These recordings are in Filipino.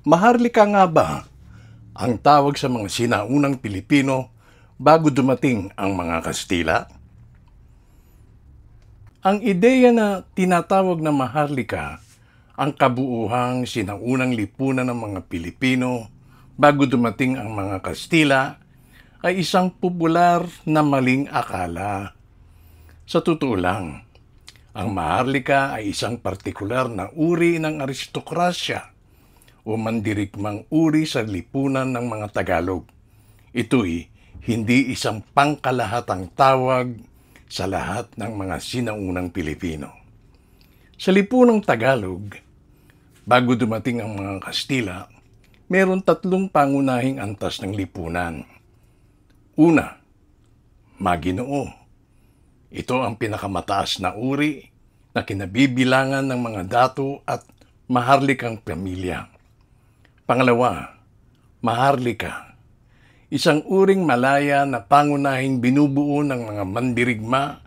Maharlika nga ba ang tawag sa mga sinaunang Pilipino bago dumating ang mga Kastila? Ang ideya na tinatawag na Maharlika ang kabuuhang sinaunang lipunan ng mga Pilipino bago dumating ang mga Kastila ay isang popular na maling akala. Sa totoo lang, ang Maharlika ay isang partikular na uri ng aristokrasya o mandirigmang uri sa lipunan ng mga Tagalog. Ito'y hindi isang pangkalahatang tawag sa lahat ng mga sinaunang Pilipino. Sa lipunang Tagalog, bago dumating ang mga Kastila, meron 3 pangunahing antas ng lipunan. Una, Maginoo. Ito ang pinakamataas na uri na kinabibilangan ng mga dato at maharlikang pamilya. Pangalawa, Maharlika. Isang uring malaya na pangunahing binubuo ng mga mandirigma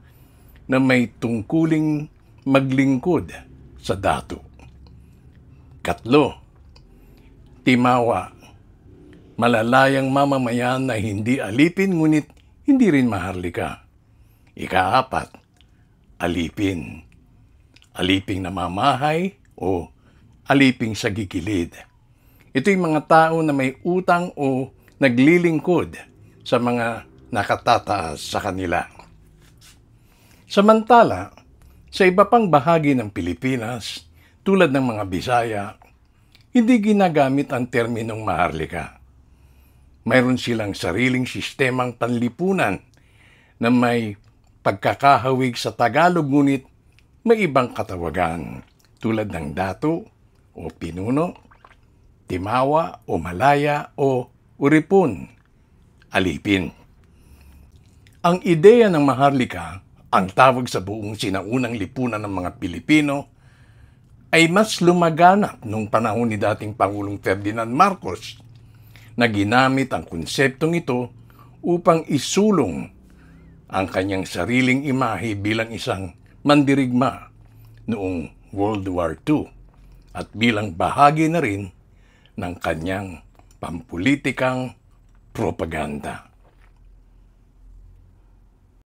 na may tungkuling maglingkod sa dato. Katlo, Timawa. Malalayang mamamayan na hindi alipin ngunit hindi rin maharlika. Ika-4, Alipin. Aliping namamahay o aliping sa gigilid. Ito'y mga tao na may utang o naglilingkod sa mga nakatataas sa kanila. Samantala, sa iba pang bahagi ng Pilipinas, tulad ng mga Bisaya, hindi ginagamit ang terminong maharlika. Mayroon silang sariling sistemang panlipunan na may pagkakahawig sa Tagalog ngunit may ibang katawagan tulad ng dato o pinuno, timawa o malaya o uripon, alipin. Ang ideya ng maharlika, ang tawag sa buong sinaunang lipunan ng mga Pilipino, ay mas lumaganap noong panahon ni dating Pangulong Ferdinand Marcos na ginamit ang konseptong ito upang isulong ang kanyang sariling imahe bilang isang mandirigma noong World War II at bilang bahagi na rin ng kanyang pampulitikang propaganda.